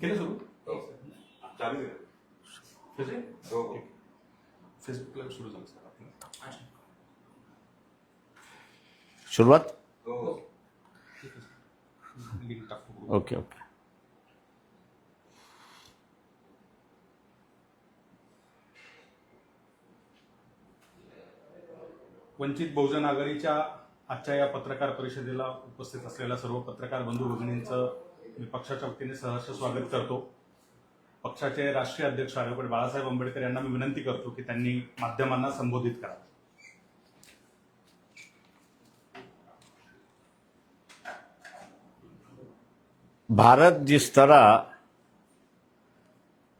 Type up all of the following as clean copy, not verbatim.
केलं सुरू चालू फेसबुकला सुरू झालं सर आपलं शुरुआत लिंक टाकतो. Okay okay. वंचित बहुजन आघाडीच्या आजच्या या पत्रकार परिषदेला उपस्थित असलेल्या सर्व पत्रकार बंधू भगिनींचं मी पक्षाच्या वतीने सहर्ष स्वागत करतो. पक्षाचे राष्ट्रीय अध्यक्ष ॲडव्होकेट बाळासाहेब आंबेडकर यांना मी विनंती करतो की त्यांनी माध्यमांना संबोधित करावं. भारत जिस तरह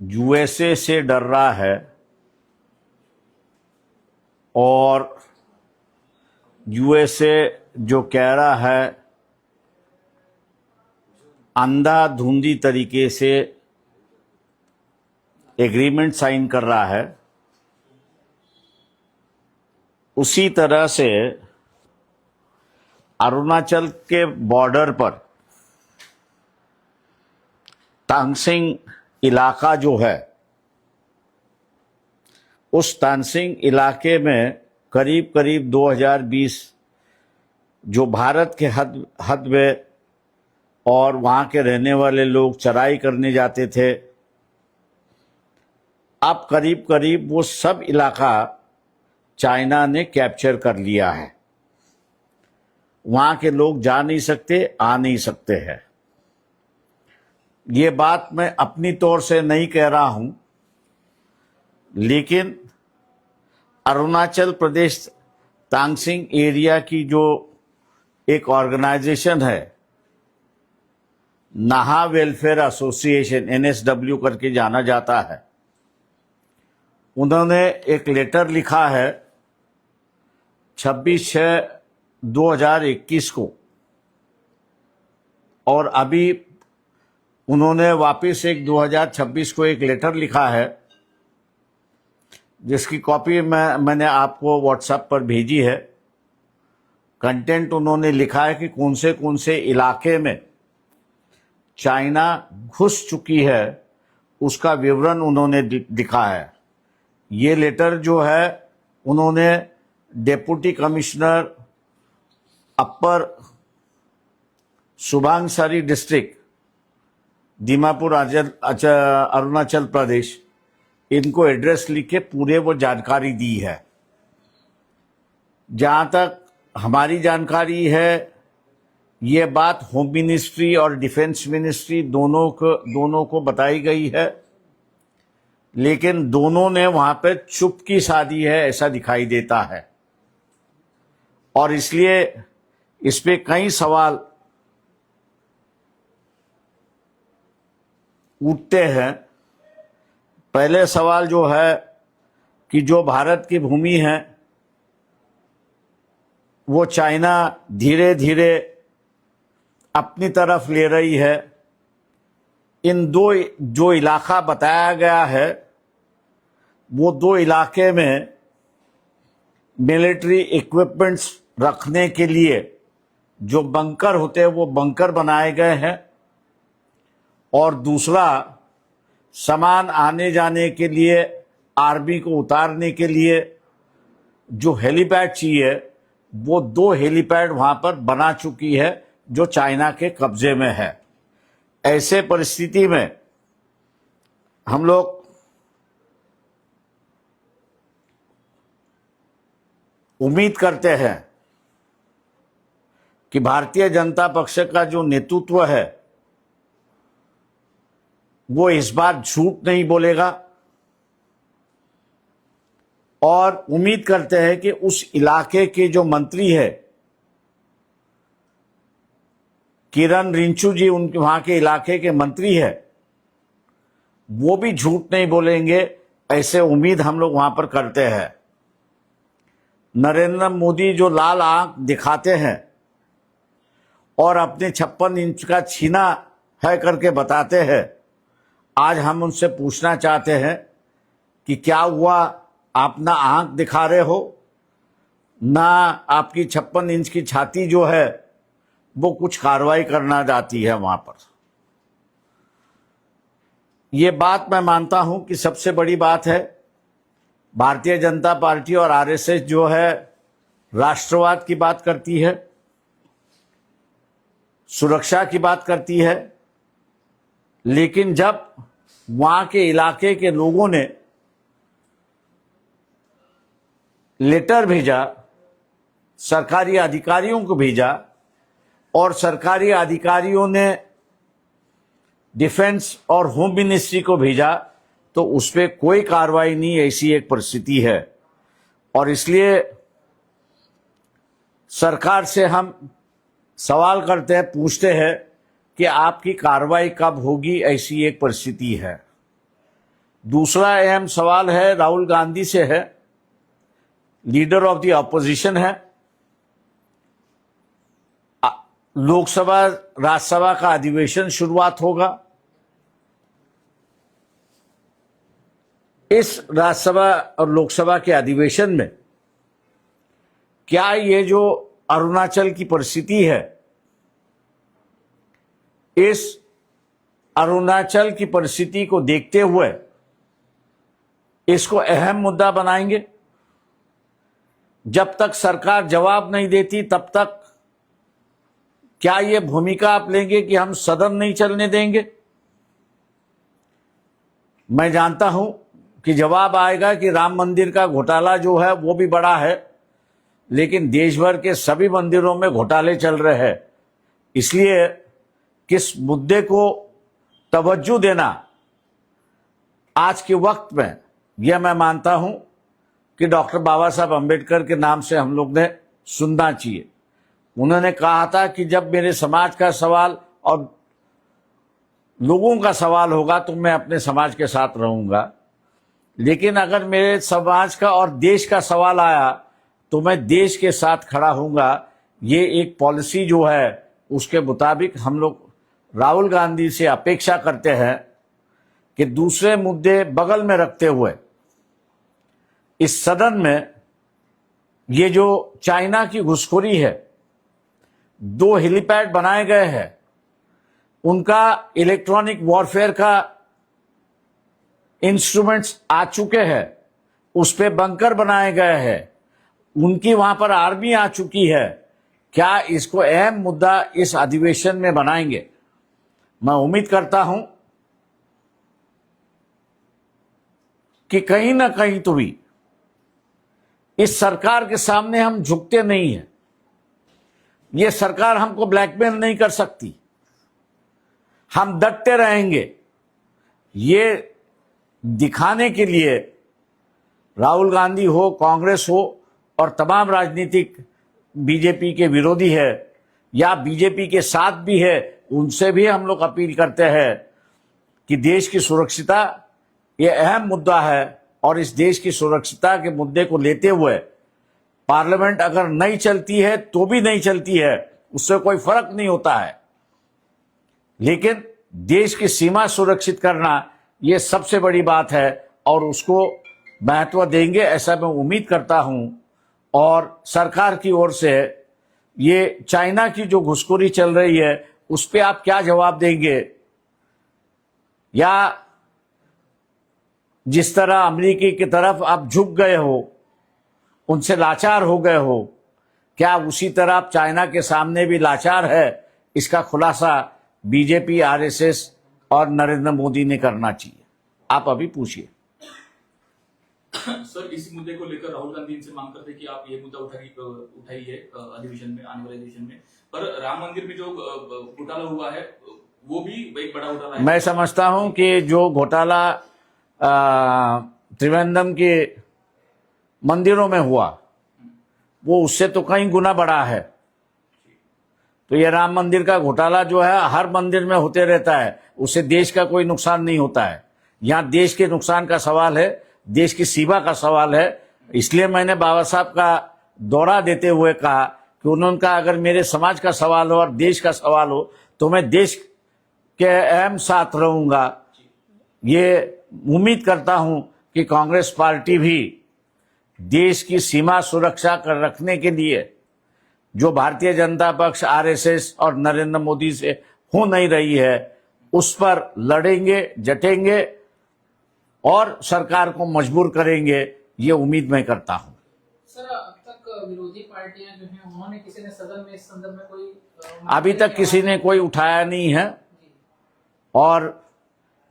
यूएसए से डर रहा है और यूएसए जो कह रहा है अंधाधुंधी तरीके से एग्रीमेंट साइन कर रहा है, उसी तरह से अरुणाचल के बॉर्डर पर तांगसिंग इलाका जो है, उस तांगसिंग इलाके में करीब करीब 2020 जो भारत के हद में और वहाँ के रहने वाले लोग चराई करने जाते थे, अब करीब करीब वो सब इलाका चाइना ने कैप्चर कर लिया है. वहाँ के लोग जा नहीं सकते, आ नहीं सकते हैं. ये बात मैं अपनी तौर से नहीं कह रहा हूं, लेकिन अरुणाचल प्रदेश तांगसिंग एरिया की जो एक ऑर्गेनाइजेशन है, नाहा वेलफेयर एसोसिएशन NSW करके जाना जाता है, उन्होंने एक लेटर लिखा है 26/6/2021 को, और अभी उन्होंने वापस एक 2026 को एक लेटर लिखा है, जिसकी कॉपी मैंने आपको व्हाट्सएप पर भेजी है. कंटेंट उन्होंने लिखा है कि कौन से इलाके में चाइना घुस चुकी है, उसका विवरण उन्होंने दिखा है. ये लेटर जो है उन्होंने डेप्यूटी कमिश्नर अपर सुबांगसारी डिस्ट्रिक्ट दीमापुर अरुणाचल प्रदेश, इनको एड्रेस लिख के पूरे वो जानकारी दी है. जहां तक हमारी जानकारी है, ये बात होम मिनिस्ट्री और डिफेंस मिनिस्ट्री दोनों को बताई गई है, लेकिन दोनों ने वहां पे चुपकी साधी है, ऐसा दिखाई देता है. और इसलिए इस पे कई सवाल उठते हैं. पहले सवाल जो है कि जो भारत की भूमि है वो चाइना धीरे धीरे अपनी तरफ ले रही है. इन दो जो इलाका बताया गया है, वो दो इलाके में मिलिट्री इक्विपमेंट्स रखने के लिए जो बंकर होते हैं वो बंकर बनाए गए हैं, और दूसरा सामान आने जाने के लिए, आर्मी को उतारने के लिए जो हेलीपैड चाहिए, वो 2 हेलीपैड वहां पर बना चुकी है जो चाइना के कब्जे में है. ऐसे परिस्थिति में हम लोग उम्मीद करते हैं कि भारतीय जनता पक्ष का जो नेतृत्व है वो इस बार झूठ नहीं बोलेगा, और उम्मीद करते हैं कि उस इलाके के जो मंत्री है किरण रिंचू जी, उनके वहां के इलाके के मंत्री है, वो भी झूठ नहीं बोलेंगे, ऐसे उम्मीद हम लोग वहां पर करते हैं. नरेंद्र मोदी जो लाल आंख दिखाते हैं और अपने 56 इंच का छीना है करके बताते हैं, आज हम उनसे पूछना चाहते हैं कि क्या हुआ, आप ना आंख दिखा रहे हो, ना आपकी 56 इंच की छाती जो है वो कुछ कार्रवाई करना चाहती है वहां पर। ये बात मैं मानता हूं कि सबसे बड़ी बात है, भारतीय जनता पार्टी और आरएसएस जो है राष्ट्रवाद की बात करती है, सुरक्षा की बात करती है, लेकिन जब वहां के इलाके के लोगों ने लेटर भेजा, सरकारी अधिकारियों को भेजा और सरकारी अधिकारियों ने डिफेंस और होम मिनिस्ट्री को भेजा, तो उस पर कोई कार्रवाई नहीं, ऐसी एक परिस्थिति है। और इसलिए सरकार से हम सवाल करते हैं, पूछते हैं कि आपकी कार्रवाई कब होगी, ऐसी एक परिस्थिति है। दूसरा अहम सवाल है, राहुल गांधी से है, लीडर ऑफ द ऑपोजिशन है। लोकसभा राज्यसभा का अधिवेशन शुरुआत होगा। इस राज्यसभा और लोकसभा के अधिवेशन में क्या ये जो अरुणाचल की परिस्थिति है, इस अरुणाचल की परिस्थिति को देखते हुए इसको अहम मुद्दा बनाएंगे? जब तक सरकार जवाब नहीं देती तब तक क्या ये भूमिका आप लेंगे कि हम सदन नहीं चलने देंगे? मैं जानता हूं कि जवाब आएगा कि राम मंदिर का घोटाला जो है वो भी बड़ा है, लेकिन देश भर के सभी मंदिरों में घोटाले चल रहे हैं। इसलिए किस मुद्दे को तवज्जो देना आज के वक्त में, यह मैं मानता हूं कि डॉक्टर बाबा साहब अम्बेडकर के नाम से हम लोग ने सुनना चाहिए। उन्होंने कहा था कि जब मेरे समाज का सवाल और लोगों का सवाल होगा तो मैं अपने समाज के साथ रहूंगा, लेकिन अगर मेरे समाज का और देश का सवाल आया तो मैं देश के साथ खड़ा हूंगा। ये एक पॉलिसी जो है उसके मुताबिक हम लोग राहुल गांधी से अपेक्षा करते हैं कि दूसरे मुद्दे बगल में रखते हुए इस सदन में ये जो चाइना की घुसखोरी है, 2 हेलीपैड बनाए गए हैं, उनका इलेक्ट्रॉनिक वॉरफेयर का इंस्ट्रूमेंट्स आ चुके हैं, उस पे बंकर बनाए गए हैं, उनकी वहां पर आर्मी आ चुकी है। क्या इसको अहम मुद्दा इस अधिवेशन में बनाएंगे? मैं उम्मीद करता हूं कि कहीं ना कहीं तो भी इस सरकार के सामने हम झुकते नहीं हैं। ये सरकार हमको ब्लैकमेल नहीं कर सकती, हम डटते रहेंगे। ये दिखाने के लिए राहुल गांधी हो, कांग्रेस हो और तमाम राजनीतिक बीजेपी के विरोधी है या बीजेपी के साथ भी है, उनसे भी हम लोग अपील करते हैं कि देश की सुरक्षिता ये अहम मुद्दा है और इस देश की सुरक्षिता के मुद्दे को लेते हुए पार्लियामेंट अगर नहीं चलती है तो भी नहीं चलती है, उससे कोई फर्क नहीं होता है, लेकिन देश की सीमा सुरक्षित करना ये सबसे बड़ी बात है और उसको महत्व देंगे, ऐसा मैं उम्मीद करता हूं। और सरकार की ओर से ये चाइना की जो घुसखोरी चल रही है उस पर आप क्या जवाब देंगे? या जिस तरह अमेरिकी की तरफ आप झुक गए हो, उनसे लाचार हो गए हो, क्या उसी तरह आप चाइना के सामने भी लाचार है? इसका खुलासा बीजेपी, आरएसएस और नरेंद्र मोदी ने करना चाहिए। आप अभी पूछिए। सर, इसी मुद्दे को लेकर राहुल गांधी इनसे मांग करते कि आप ये मुद्दा उठाइए अधिवेशन में, आने वाले अधिवेशन में। पर राम मंदिर में जो घोटाला हुआ है वो भी एक बड़ा घोटाला है। मैं समझता हूं कि जो घोटाला त्रिवेंद्रम के मंदिरों में हुआ वो उससे तो कई गुना बड़ा है। तो ये राम मंदिर का घोटाला जो है हर मंदिर में होते रहता है, उससे देश का कोई नुकसान नहीं होता है। यहाँ देश के नुकसान का सवाल है, देश की सीमा का सवाल है। इसलिए मैंने बाबा साहब का दौरा देते हुए कहा कि उन्होंने कहा अगर मेरे समाज का सवाल हो और देश का सवाल हो तो मैं देश के अहम साथ रहूंगा। ये उम्मीद करता हूं कि कांग्रेस पार्टी भी देश की सीमा सुरक्षा कर रखने के लिए जो भारतीय जनता पक्ष, आरएसएस और नरेंद्र मोदी से हो नहीं रही है, उस पर लड़ेंगे, डटेंगे और सरकार को मजबूर करेंगे, ये उम्मीद मैं करता हूं। सर, अब तक विरोधी पार्टियां जो हैं उन्होंने किसी ने सदन में इस संदर्भ में कोई अभी तक किसी ने कोई उठाया नहीं है और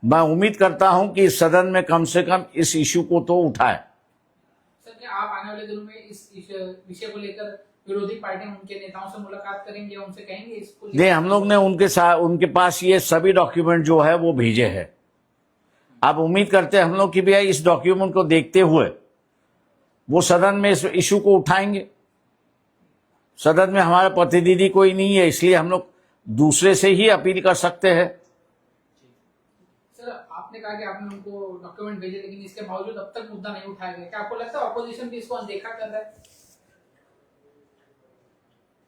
मैं उम्मीद करता हूं कि इस सदन में कम से कम इस इशू को तो उठाए। सर, क्या आप आने वाले दिनों में इस विषय को लेकर विरोधी पार्टियां उनके नेताओं से मुलाकात करेंगे, उनसे कहेंगे इसको लेकर? नहीं, हम लोग ने उनके साथ, उनके पास ये सभी डॉक्यूमेंट जो है वो भेजे हैं। अब उम्मीद करते हैं हम लोग कि भैया इस डॉक्यूमेंट को देखते हुए वो सदन में इस इशू को उठाएंगे। सदन में हमारा प्रतिनिधि कोई नहीं है, इसलिए हम लोग दूसरे से ही अपील कर सकते हैं। सर, आपने कहा कि आपने उनको डॉक्यूमेंट भेजे, लेकिन इसके बावजूद अब तक मुद्दा नहीं उठाया गया। क्या आपको लगता है ऑपोजिशन भी इसको अनदेखा कर रहा है?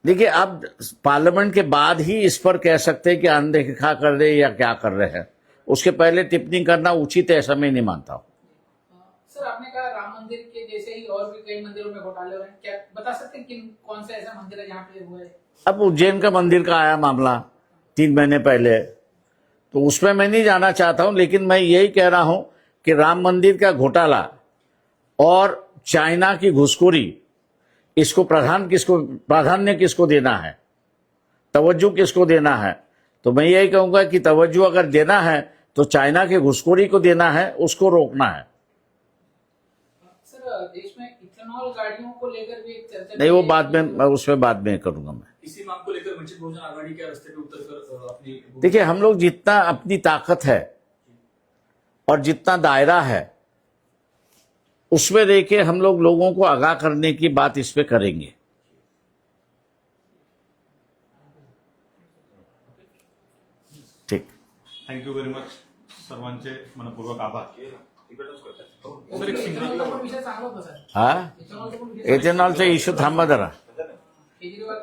देखिए, अब पार्लियामेंट के बाद ही इस पर कह सकते हैं कि अनदेखा कर रहे हैं या क्या कर रहे हैं। उसके पहले टिप्पणी करना उचित है, ऐसा मैं नहीं मानता हूं। सर, आपने कहा राम मंदिर के जैसे ही और भी कई मंदिरों में घोटाले हो रहे हैं, क्या बता सकते हैं कि कौन सा ऐसा मंदिर है जहाँ पे हुआ है? अब उज्जैन का मंदिर का आया मामला 3 महीने पहले, तो उसमें मैं नहीं जाना चाहता हूं, लेकिन मैं यही कह रहा हूं कि राम मंदिर का घोटाला और चाइना की घुसखोरी, इसको प्राधान्य किसको देना है, तवज्जो किसको देना है? तो मैं यही कहूंगा कि तवज्जो अगर देना है तो चाइना के घुसखोरी को देना है, उसको रोकना है। सर, देश में इथेनॉल गाड़ियों को लेकर भी एक चर्चा नहीं, वो बाद में, उसमें बाद में करूंगा मैं। इसी मांग को लेकर वंचित बहुजन आघाड़ी के रास्ते पे उतरकर अपनी देखिए, हम लोग जितना अपनी ताकत है और जितना दायरा है उसमें देके हम लोग लोगों को आगाह करने की बात इस पे करेंगे। ठीक, थँक्यू व्हेरी मच. सर्वांचे मनपूर्वक आभार. सर, एक सिंगल इथेनॉलचा पण विषय चांगला होता सर. हा, इथेनॉलचा पण विषय एथेनॉलचा इश्यू थांबा जरा. केजरीवाल